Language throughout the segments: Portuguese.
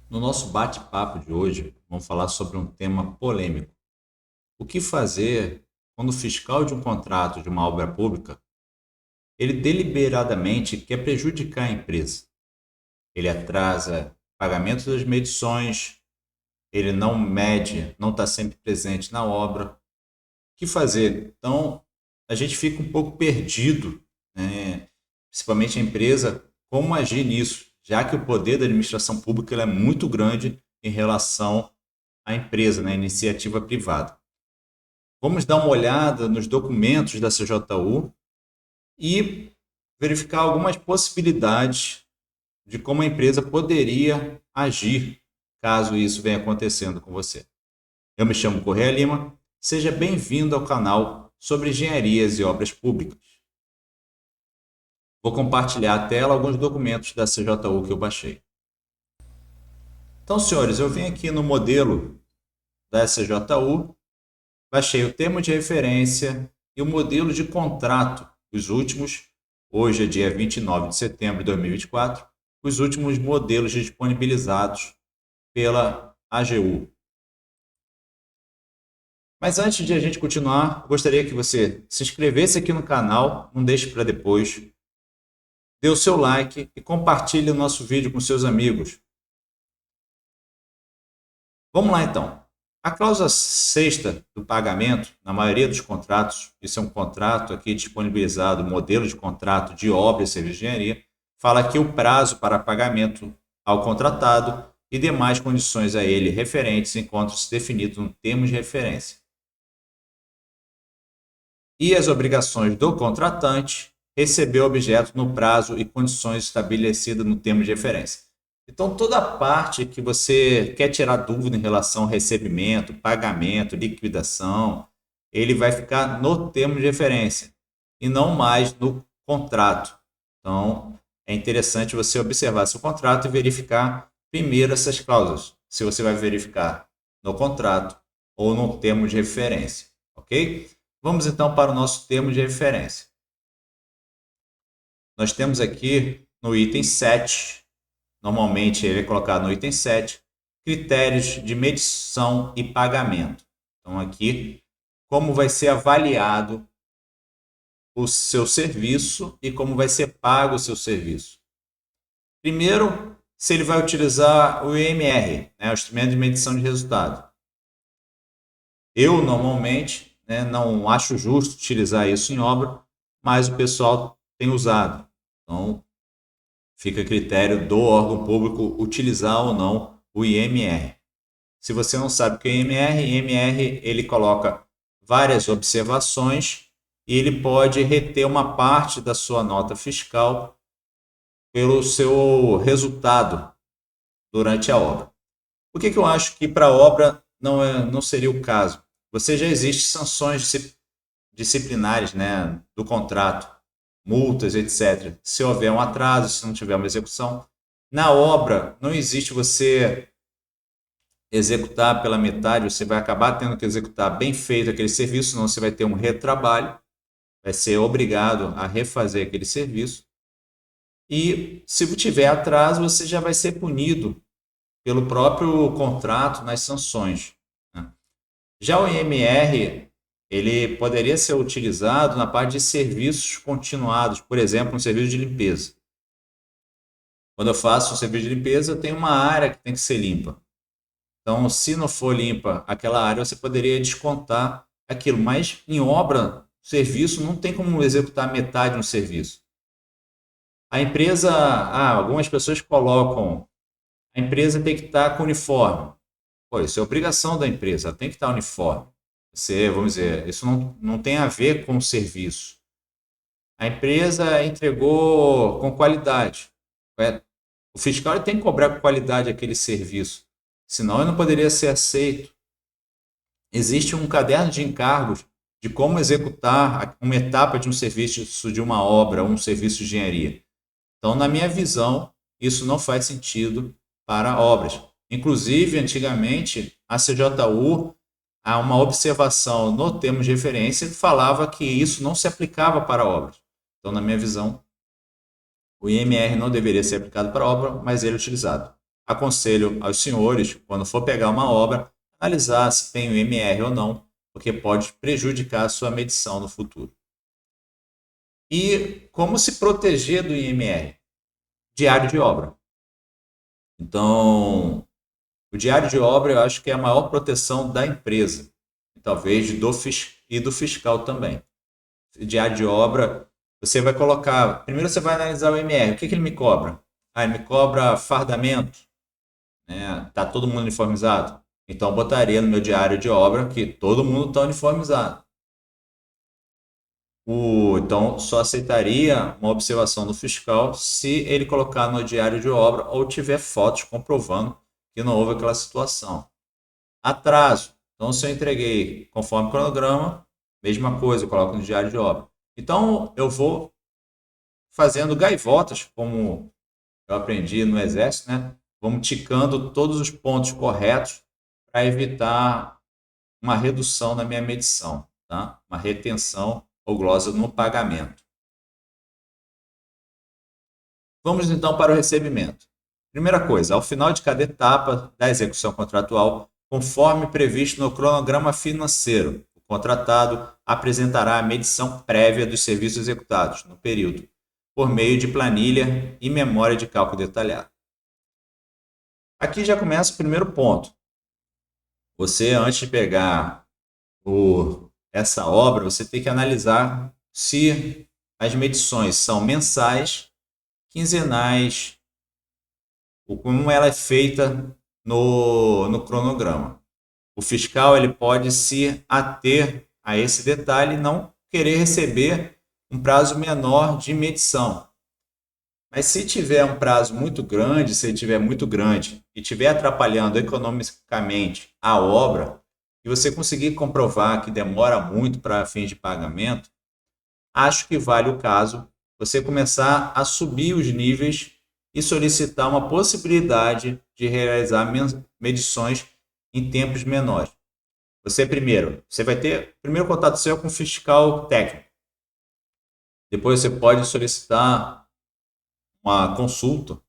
No nosso bate-papo de hoje, vamos falar sobre um tema polêmico. O que fazer quando o fiscal de um contrato de uma obra pública, ele deliberadamente quer prejudicar a empresa? Ele atrasa pagamento das medições, ele não mede, não está sempre presente na obra. O que fazer? Então, a gente fica um pouco perdido, né? Principalmente a empresa, como agir nisso, já que o poder da administração pública ele é muito grande em relação à empresa, né, iniciativa privada. Vamos dar uma olhada nos documentos da CJU e verificar algumas possibilidades de como a empresa poderia agir caso isso venha acontecendo com você. Eu me chamo Correia Lima, seja bem-vindo ao canal sobre engenharias e obras públicas. Vou compartilhar a tela alguns documentos da CJU que eu baixei. Então, senhores, eu vim aqui no modelo da CJU, baixei o termo de referência e o modelo de contrato, os últimos, hoje é dia 29 de setembro de 2024, os últimos modelos disponibilizados pela AGU. Mas antes de a gente continuar, gostaria que você se inscrevesse aqui no canal, não deixe para depois, dê o seu like e compartilhe o nosso vídeo com seus amigos. Vamos lá então. A cláusula sexta do pagamento, na maioria dos contratos, isso é um contrato aqui disponibilizado, modelo de contrato de obra e serviço de engenharia, fala que o prazo para pagamento ao contratado e demais condições a ele referentes encontram-se definidos no termo de referência. E as obrigações do contratante receber o objeto no prazo e condições estabelecidas no termo de referência. Então, toda a parte que você quer tirar dúvida em relação ao recebimento, pagamento, liquidação, ele vai ficar no termo de referência e não mais no contrato. Então, é interessante você observar seu contrato e verificar primeiro essas cláusulas, se você vai verificar no contrato ou no termo de referência, ok? Vamos então para o nosso termo de referência. Nós temos aqui no item 7, normalmente ele é colocado no item 7, critérios de medição e pagamento. Então aqui, como vai ser avaliado o seu serviço e como vai ser pago o seu serviço. Primeiro, se ele vai utilizar o IMR, né, o instrumento de medição de resultado. Eu, normalmente, né, não acho justo utilizar isso em obra, mas o pessoal tem usado. Então, fica a critério do órgão público utilizar ou não o IMR. Se você não sabe o que é IMR ele coloca várias observações e ele pode reter uma parte da sua nota fiscal pelo seu resultado durante a obra. Por que eu acho que para a obra não seria o caso? Você já existe sanções disciplinares, né, do contrato, multas, etc. Se houver um atraso, se não tiver uma execução. Na obra, não existe você executar pela metade, você vai acabar tendo que executar bem feito aquele serviço, senão você vai ter um retrabalho, vai ser obrigado a refazer aquele serviço. E se tiver atraso, você já vai ser punido pelo próprio contrato nas sanções, né? Já o IMR, ele poderia ser utilizado na parte de serviços continuados, por exemplo, um serviço de limpeza. Quando eu faço um serviço de limpeza, eu tenho uma área que tem que ser limpa. Então, se não for limpa aquela área, você poderia descontar aquilo. Mas em obra, serviço, não tem como executar metade de um serviço. A empresa, algumas pessoas colocam, a empresa tem que estar com uniforme. Pô, isso é obrigação da empresa, ela tem que estar uniforme. Você, vamos dizer, isso não tem a ver com o serviço. A empresa entregou com qualidade. O fiscal tem que cobrar com qualidade aquele serviço, senão ele não poderia ser aceito. Existe um caderno de encargos de como executar uma etapa de um serviço de uma obra, um serviço de engenharia. Então, na minha visão, isso não faz sentido para obras. Inclusive, antigamente, a CJU, há uma observação no termo de referência que falava que isso não se aplicava para obras. Então, na minha visão, o IMR não deveria ser aplicado para obra, mas ele é utilizado. aconselho aos senhores, quando for pegar uma obra, analisar se tem o IMR ou não, porque pode prejudicar a sua medição no futuro. E como se proteger do IMR? Diário de obra. Então, o diário de obra eu acho que é a maior proteção da empresa, talvez e do fiscal também. Diário de obra, você vai colocar, primeiro você vai analisar o IMR, o que ele me cobra? Ele me cobra fardamento, né? Tá todo mundo uniformizado? Então, eu botaria no meu diário de obra que todo mundo está uniformizado. Então, só aceitaria uma observação do fiscal se ele colocar no diário de obra ou tiver fotos comprovando que não houve aquela situação. Atraso. Então, se eu entreguei conforme o cronograma, mesma coisa, eu coloco no diário de obra. Então, eu vou fazendo gaivotas, como eu aprendi no Exército, né? Vamos ticando todos os pontos corretos para evitar uma redução na minha medição, tá? Uma retenção ou glosa no pagamento. Vamos então para o recebimento. Primeira coisa, ao final de cada etapa da execução contratual, conforme previsto no cronograma financeiro, o contratado apresentará a medição prévia dos serviços executados no período, por meio de planilha e memória de cálculo detalhado. Aqui já começa o primeiro ponto. Você, antes de pegar essa obra, você tem que analisar se as medições são mensais, quinzenais, ou como ela é feita no cronograma. O fiscal ele pode se ater a esse detalhe e não querer receber um prazo menor de medição. Mas se tiver um prazo muito grande, se ele tiver muito grande e estiver atrapalhando economicamente a obra, e você conseguir comprovar que demora muito para fins de pagamento, acho que vale o caso você começar a subir os níveis e solicitar uma possibilidade de realizar medições em tempos menores. Você vai ter primeiro contato seu com o fiscal técnico. Depois você pode solicitar uma consulta,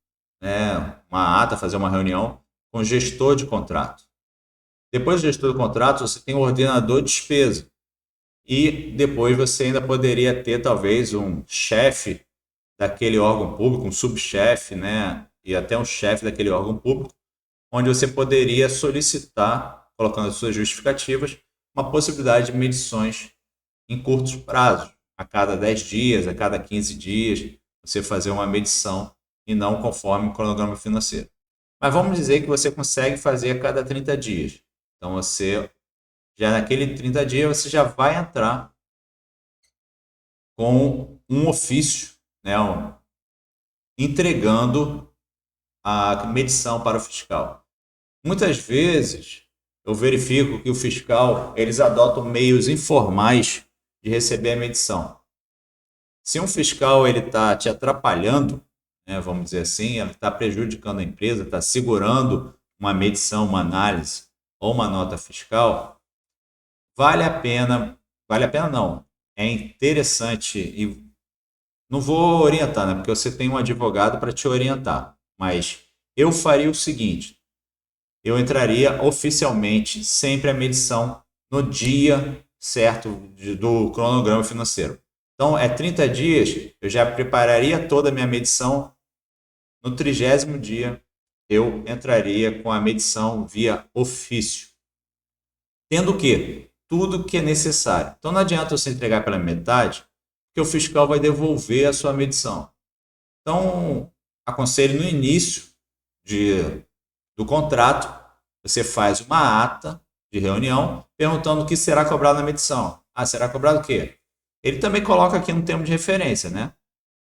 né, uma ata, fazer uma reunião com o gestor de contrato. Depois do gestor de contrato, você tem o ordenador de despesa. E depois você ainda poderia ter talvez um chefe daquele órgão público, um subchefe, né, e até um chefe daquele órgão público, onde você poderia solicitar, colocando as suas justificativas, uma possibilidade de medições em curtos prazos, a cada 10 dias, a cada 15 dias, você fazer uma medição e não conforme o cronograma financeiro. Mas vamos dizer que você consegue fazer a cada 30 dias. Então, você, já naquele 30 dias, você já vai entrar com um ofício, né, entregando a medição para o fiscal. Muitas vezes, eu verifico que o fiscal, eles adotam meios informais de receber a medição. Se um fiscal ele está te atrapalhando, né, vamos dizer assim, ele está prejudicando a empresa, está segurando uma medição, uma análise ou uma nota fiscal, vale a pena não, é interessante e não vou orientar, né, porque você tem um advogado para te orientar, mas eu faria o seguinte, eu entraria oficialmente sempre a medição no dia certo do cronograma financeiro. Então, é 30 dias, eu já prepararia toda a minha medição. No 30º dia, eu entraria com a medição via ofício. Tendo o quê? Tudo que é necessário. Então, não adianta você entregar pela metade, porque o fiscal vai devolver a sua medição. Então, aconselho no início do contrato, você faz uma ata de reunião perguntando o que será cobrado na medição. Será cobrado o quê? Ele também coloca aqui no termo de referência, né?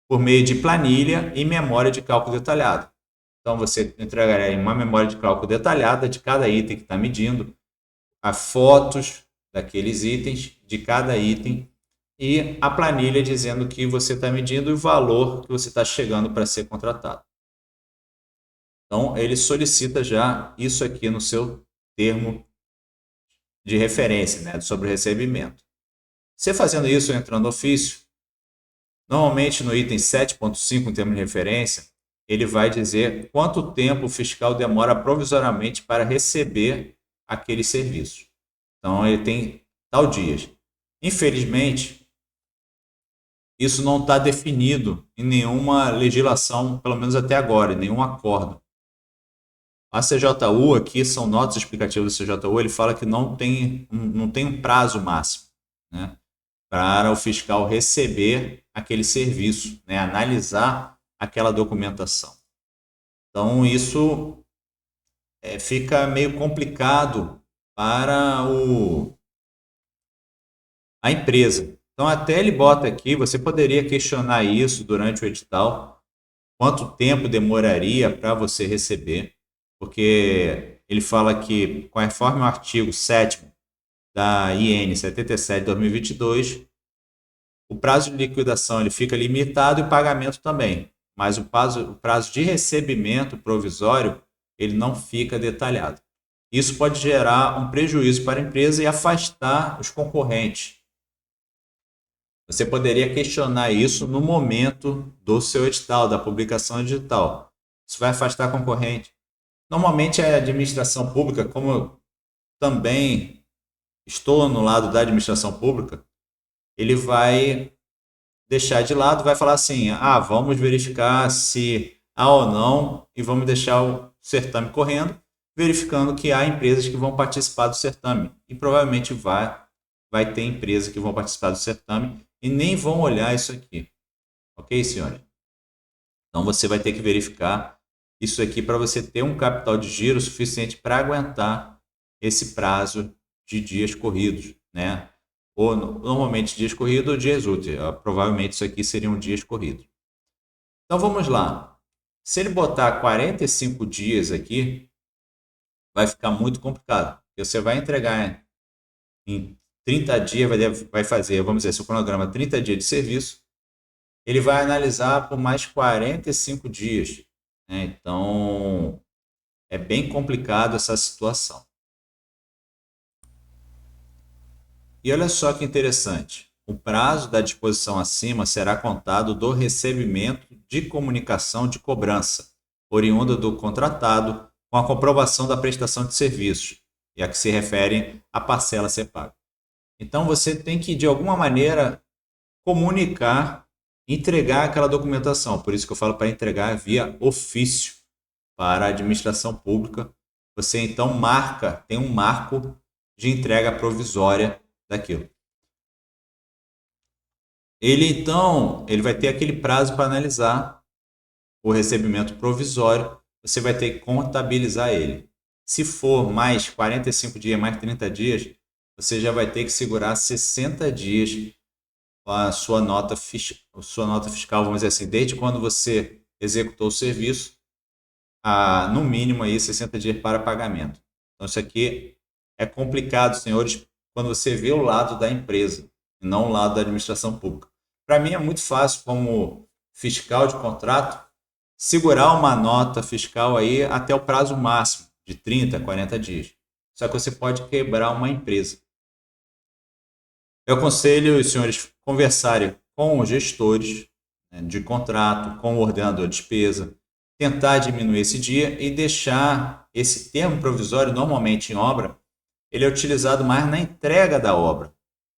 Por meio de planilha e memória de cálculo detalhado. Então, você entregará uma memória de cálculo detalhada de cada item que está medindo, as fotos daqueles itens, de cada item, e a planilha dizendo que você está medindo e o valor que você está chegando para ser contratado. Então, ele solicita já isso aqui no seu termo de referência, né, sobre o recebimento. Você fazendo isso entrando no ofício, normalmente no item 7.5, em termos de referência, ele vai dizer quanto tempo o fiscal demora provisoriamente para receber aquele serviço. Então, ele tem tal dias. Infelizmente, isso não está definido em nenhuma legislação, pelo menos até agora, em nenhum acordo. A CJU aqui, são notas explicativas da CJU, ele fala que não tem um prazo máximo, né, para o fiscal receber aquele serviço, né, analisar aquela documentação. Então, isso fica meio complicado para a empresa. Então, até ele bota aqui, você poderia questionar isso durante o edital, quanto tempo demoraria para você receber, porque ele fala que, conforme o artigo 7º da IN 77/2022, o prazo de liquidação ele fica limitado e o pagamento também, mas o prazo de recebimento provisório ele não fica detalhado. Isso pode gerar um prejuízo para a empresa e afastar os concorrentes. Você poderia questionar isso no momento do seu edital, da publicação digital. Isso vai afastar a concorrente. Normalmente a administração pública, como eu também estou no lado da administração pública, ele vai deixar de lado, vai falar assim, vamos verificar se há ou não e vamos deixar o certame correndo, verificando que há empresas que vão participar do certame. E provavelmente vai ter empresas que vão participar do certame e nem vão olhar isso aqui. Ok, senhores? Então você vai ter que verificar isso aqui para você ter um capital de giro suficiente para aguentar esse prazo de dias corridos, né? Ou normalmente dias corridos ou dias úteis. Provavelmente isso aqui seriam dias corridos. Então vamos lá. Se ele botar 45 dias aqui, vai ficar muito complicado. Porque você vai entregar em 30 dias, vai fazer, vamos dizer, se o cronograma 30 dias de serviço, ele vai analisar por mais 45 dias. Né? Então, é bem complicado essa situação. E olha só que interessante. O prazo da disposição acima será contado do recebimento de comunicação de cobrança, oriunda do contratado, com a comprovação da prestação de serviços, e a que se refere à parcela a ser paga. Então, você tem que, de alguma maneira, comunicar, entregar aquela documentação. Por isso que eu falo para entregar via ofício para a administração pública. Você, então, tem um marco de entrega provisória daquilo. Ele vai ter aquele prazo para analisar o recebimento provisório, você vai ter que contabilizar ele. Se for mais 45 dias, mais 30 dias, você já vai ter que segurar 60 dias a sua nota fiscal, vamos dizer assim, desde quando você executou o serviço, no mínimo aí 60 dias para pagamento. Então isso aqui é complicado, senhores, quando você vê o lado da empresa e não o lado da administração pública. Para mim é muito fácil, como fiscal de contrato, segurar uma nota fiscal aí até o prazo máximo de 30, 40 dias. Só que você pode quebrar uma empresa. Eu aconselho os senhores conversarem com os gestores, né, de contrato, com o ordenador de despesa, tentar diminuir esse dia e deixar esse termo provisório, normalmente em obra, ele é utilizado mais na entrega da obra,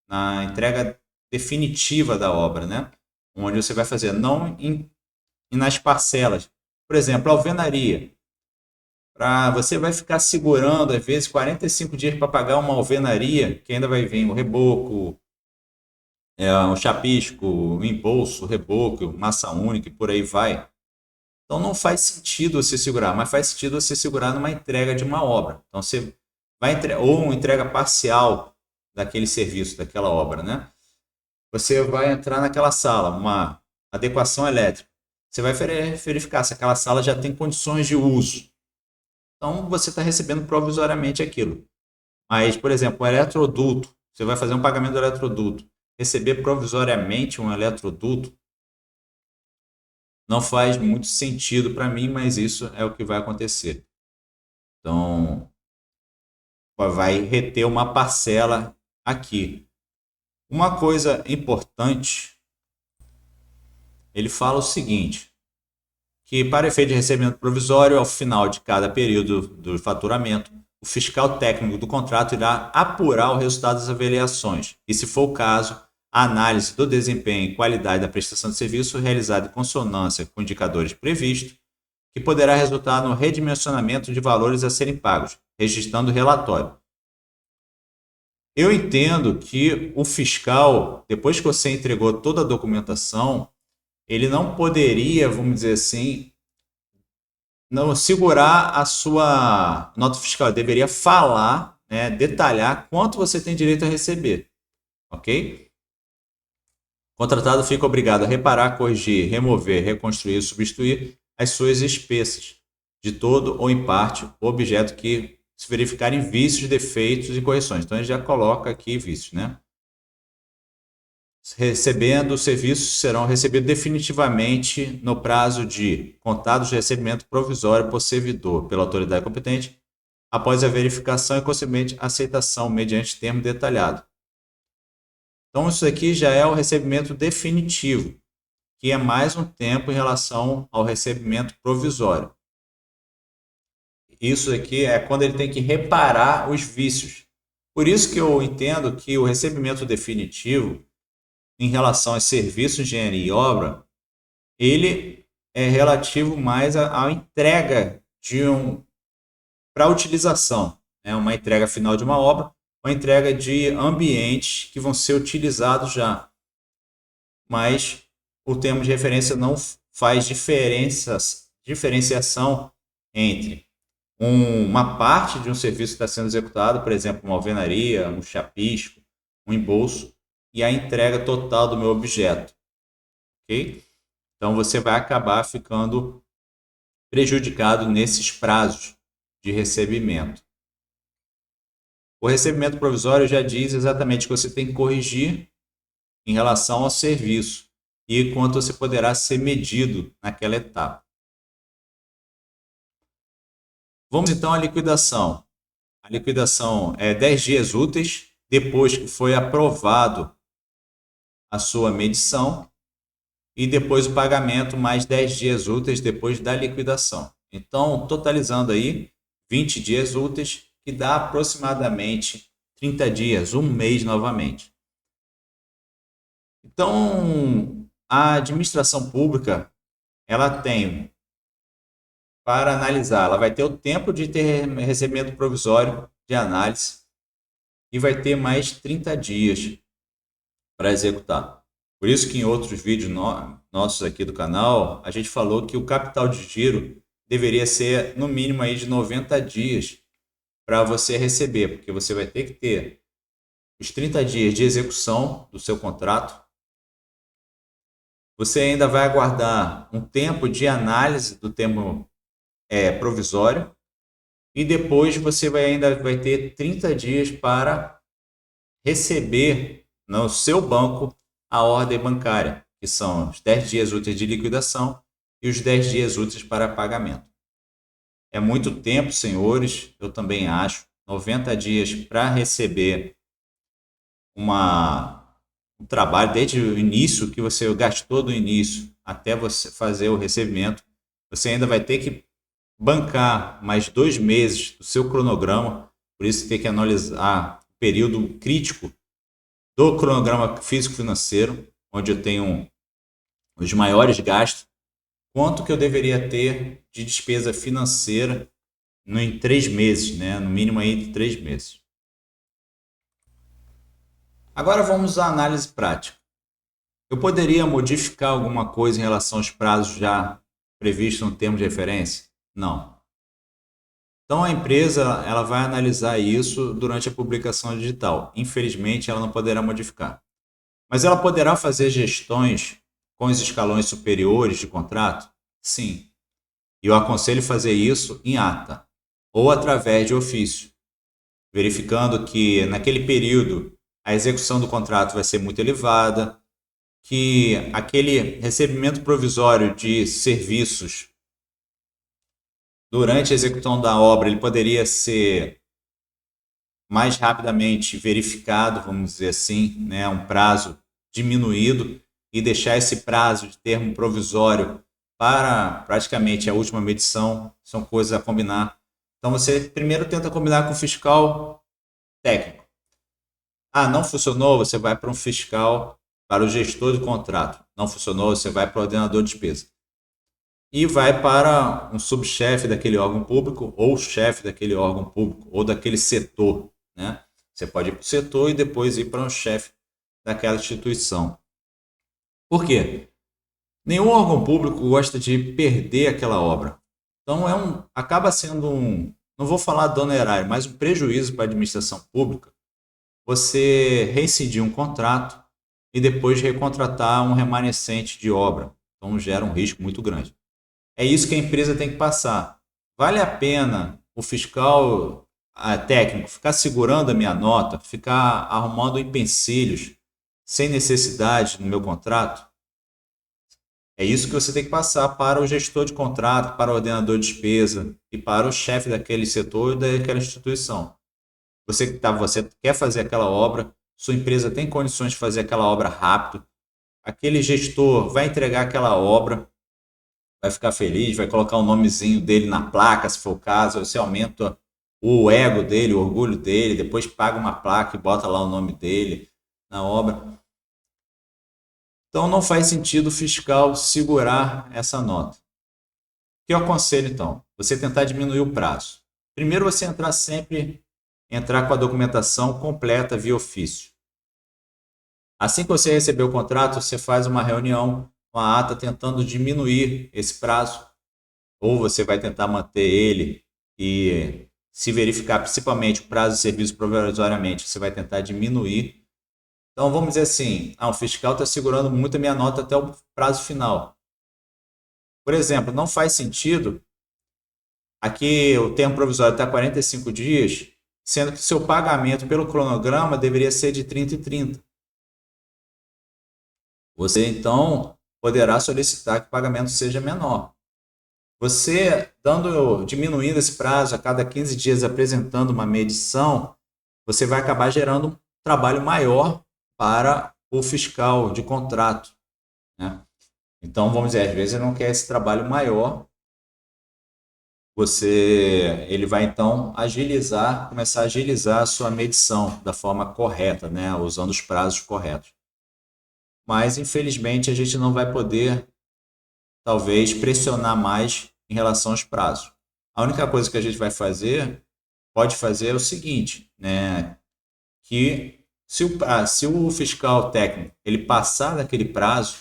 na entrega definitiva da obra, né? Onde você vai fazer, não nas parcelas. Por exemplo, alvenaria. Você vai ficar segurando, às vezes, 45 dias para pagar uma alvenaria, que ainda vai vir o reboco, o chapisco, o embolso, o reboco, massa única e por aí vai. Então não faz sentido você segurar, mas faz sentido você segurar numa entrega de uma obra. Então você vai ou uma entrega parcial daquele serviço, daquela obra, né? Você vai entrar naquela sala, uma adequação elétrica. Você vai verificar se aquela sala já tem condições de uso. Então você está recebendo provisoriamente aquilo. Mas, por exemplo, um eletroduto, você vai fazer um pagamento do eletroduto, receber provisoriamente um eletroduto não faz muito sentido para mim, mas isso é o que vai acontecer. Então, vai reter uma parcela aqui. Uma coisa importante, ele fala o seguinte, que, para efeito de recebimento provisório, ao final de cada período do faturamento, o fiscal técnico do contrato irá apurar o resultado das avaliações e, se for o caso, a análise do desempenho e qualidade da prestação de serviço realizada em consonância com indicadores previstos, que poderá resultar no redimensionamento de valores a serem pagos, registrando o relatório. Eu entendo que o fiscal, depois que você entregou toda a documentação, ele não poderia, vamos dizer assim, não segurar a sua nota fiscal. Ele deveria falar, né, detalhar quanto você tem direito a receber, ok? O contratado fica obrigado a reparar, corrigir, remover, reconstruir e substituir as suas espécies, de todo ou em parte, o objeto que se verificarem vícios, defeitos e correções. Então, ele já coloca aqui vícios, né? Recebendo, os serviços serão recebidos definitivamente no prazo de contados de recebimento provisório por servidor pela autoridade competente, após a verificação e, consequentemente, aceitação mediante termo detalhado. Então, isso aqui já é o recebimento definitivo, que é mais um tempo em relação ao recebimento provisório. Isso aqui é quando ele tem que reparar os vícios. Por isso que eu entendo que o recebimento definitivo, em relação aos serviços de engenharia e obra, ele é relativo mais à entrega para utilização, né? Uma entrega final de uma obra, uma entrega de ambientes que vão ser utilizados já. Mas o termo de referência não faz diferenciação entre uma parte de um serviço que está sendo executado, por exemplo, uma alvenaria, um chapisco, um embolso, e a entrega total do meu objeto. Ok? Então você vai acabar ficando prejudicado nesses prazos de recebimento. O recebimento provisório já diz exatamente o que você tem que corrigir em relação ao serviço e quanto você poderá ser medido naquela etapa. Vamos então à liquidação. A liquidação é 10 dias úteis depois que foi aprovado a sua medição e depois o pagamento mais 10 dias úteis depois da liquidação. Então, totalizando aí 20 dias úteis, que dá aproximadamente 30 dias, um mês novamente. Então, a administração pública, ela tem, para analisar, ela vai ter o tempo de ter recebimento provisório de análise e vai ter mais 30 dias para executar. Por isso que em outros vídeos nossos aqui do canal, a gente falou que o capital de giro deveria ser no mínimo aí de 90 dias para você receber, porque você vai ter que ter os 30 dias de execução do seu contrato. Você ainda vai aguardar um tempo de análise do termo provisório e depois você ainda vai ter 30 dias para receber no seu banco a ordem bancária, que são os 10 dias úteis de liquidação e os 10 dias úteis para pagamento. É muito tempo, senhores, eu também acho. 90 dias para receber um trabalho desde o início, que você gastou do início até você fazer o recebimento. Você ainda vai ter que bancar mais 2 meses do seu cronograma, por isso tem que analisar o período crítico do cronograma físico-financeiro, onde eu tenho os maiores gastos, quanto que eu deveria ter de despesa financeira em 3 meses, né? No mínimo aí de 3 meses. Agora vamos à análise prática. Eu poderia modificar alguma coisa em relação aos prazos já previstos no termo de referência? Não. Então a empresa ela vai analisar isso durante a publicação digital. Infelizmente ela não poderá modificar. Mas ela poderá fazer gestões com os escalões superiores de contrato? Sim. E eu aconselho fazer isso em ata ou através de ofício, verificando que naquele período a execução do contrato vai ser muito elevada, que aquele recebimento provisório de serviços durante a execução da obra ele poderia ser mais rapidamente verificado, vamos dizer assim, né, um prazo diminuído e deixar esse prazo de termo provisório para praticamente a última medição, são coisas a combinar. Então você primeiro tenta combinar com o fiscal técnico. Ah, não funcionou, você vai para um fiscal, para o gestor de contrato. Não funcionou, você vai para o ordenador de despesa. E vai para um subchefe daquele órgão público, ou chefe daquele órgão público, ou daquele setor, né? Você pode ir para o setor e depois ir para um chefe daquela instituição. Por quê? Nenhum órgão público gosta de perder aquela obra. Então acaba sendo não vou falar dano erário, mas um prejuízo para a administração pública você rescindir um contrato e depois recontratar um remanescente de obra. Então gera um risco muito grande. É isso que a empresa tem que passar. Vale a pena o fiscal técnico ficar segurando a minha nota, ficar arrumando empecilhos sem necessidade no meu contrato? É isso que você tem que passar para o gestor de contrato, para o ordenador de despesa e para o chefe daquele setor e daquela instituição. Você quer fazer aquela obra, sua empresa tem condições de fazer aquela obra rápido, aquele gestor vai entregar aquela obra, vai ficar feliz, vai colocar o nomezinho dele na placa, se for o caso, você aumenta o ego dele, o orgulho dele, depois paga uma placa e bota lá o nome dele na obra. Então não faz sentido o fiscal segurar essa nota. O que eu aconselho então? Você tentar diminuir o prazo. Primeiro você entrar com a documentação completa via ofício. Assim que você receber o contrato, você faz uma reunião com a ata tentando diminuir esse prazo, ou você vai tentar manter ele e se verificar principalmente o prazo de serviço provisoriamente, você vai tentar diminuir. Então vamos dizer assim, o fiscal está segurando muito a minha nota até o prazo final. Por exemplo, não faz sentido, aqui o termo provisório está 45 dias, sendo que seu pagamento pelo cronograma deveria ser de 30 e 30. Você então poderá solicitar que o pagamento seja menor. Você diminuindo esse prazo a cada 15 dias apresentando uma medição, você vai acabar gerando um trabalho maior para o fiscal de contrato, né? Então, vamos dizer, às vezes ele não quer esse trabalho maior, ele vai então começar a agilizar a sua medição da forma correta, né? Usando os prazos corretos. Mas, infelizmente, a gente não vai poder, talvez, pressionar mais em relação aos prazos. A única coisa que a gente pode fazer é o seguinte, né? Que se o fiscal técnico ele passar daquele prazo,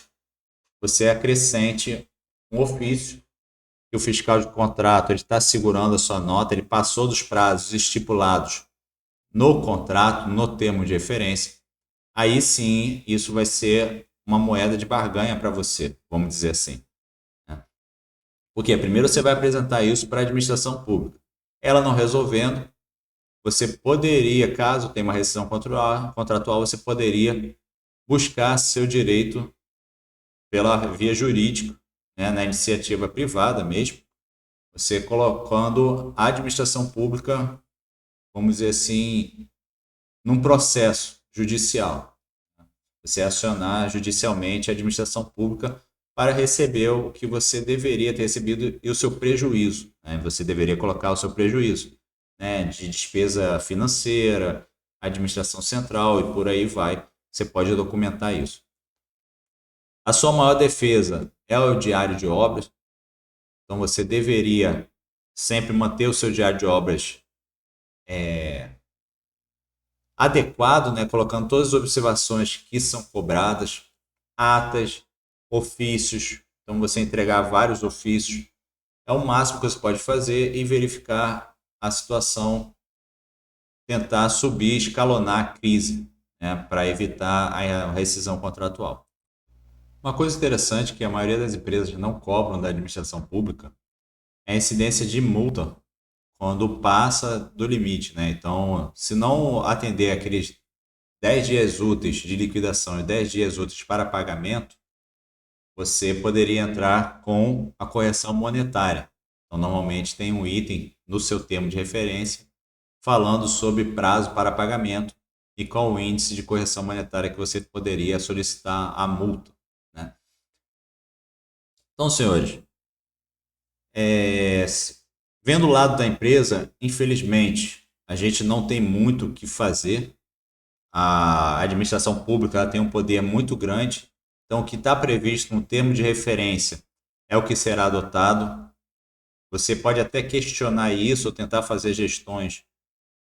você acrescente um ofício que o fiscal de contrato ele está segurando a sua nota, ele passou dos prazos estipulados no contrato, no termo de referência. Aí sim, isso vai ser uma moeda de barganha para você, vamos dizer assim. Porque primeiro você vai apresentar isso para a administração pública. Ela não resolvendo, você poderia, caso tenha uma rescisão contratual, você poderia buscar seu direito pela via jurídica, né, na iniciativa privada mesmo, você colocando a administração pública, vamos dizer assim, num processo judicial. Você acionar judicialmente a administração pública para receber o que você deveria ter recebido e o seu prejuízo, né? Você deveria colocar o seu prejuízo, né, de despesa financeira, administração central e por aí vai. Você pode documentar isso. A sua maior defesa é o diário de obras. Então você deveria sempre manter o seu diário de obras adequado, né, colocando todas as observações que são cobradas, atas, ofícios. Então você entregar vários ofícios é o máximo que você pode fazer e verificar a situação, tentar subir, escalonar a crise, né, para evitar a rescisão contratual. Uma coisa interessante que a maioria das empresas não cobram da administração pública é a incidência de multa quando passa do limite, né? Então, se não atender aqueles 10 dias úteis de liquidação e 10 dias úteis para pagamento, você poderia entrar com a correção monetária. Então, normalmente tem um item no seu termo de referência falando sobre prazo para pagamento e qual o índice de correção monetária que você poderia solicitar a multa, né? Então, senhores, Vendo o lado da empresa, infelizmente, a gente não tem muito o que fazer. A administração pública ela tem um poder muito grande. Então, o que está previsto no termo de referência é o que será adotado. Você pode até questionar isso ou tentar fazer gestões,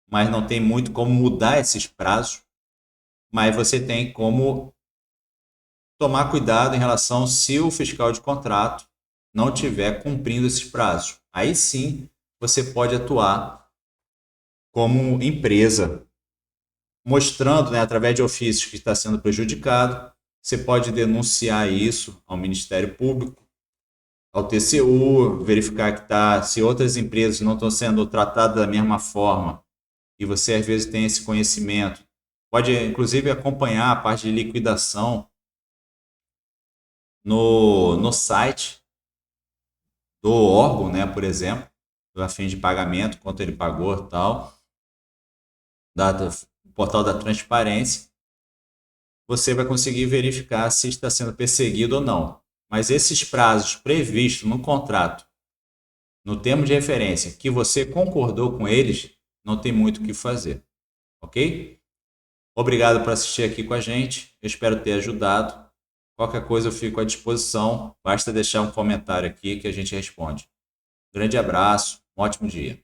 mas não tem muito como mudar esses prazos. Mas você tem como tomar cuidado em relação se o fiscal de contrato não estiver cumprindo esses prazos. Aí sim você pode atuar como empresa, mostrando, né, através de ofícios que está sendo prejudicado. Você pode denunciar isso ao Ministério Público, ao TCU, verificar que se outras empresas não estão sendo tratadas da mesma forma e você às vezes tem esse conhecimento. Pode inclusive acompanhar a parte de liquidação no site do órgão, né, por exemplo, a fim de pagamento, quanto ele pagou e tal, do portal da transparência, você vai conseguir verificar se está sendo perseguido ou não. Mas esses prazos previstos no contrato, no termo de referência, que você concordou com eles, não tem muito o que fazer. Ok? Obrigado por assistir aqui com a gente. Eu espero ter ajudado. Qualquer coisa eu fico à disposição. Basta deixar um comentário aqui que a gente responde. Grande abraço, um ótimo dia.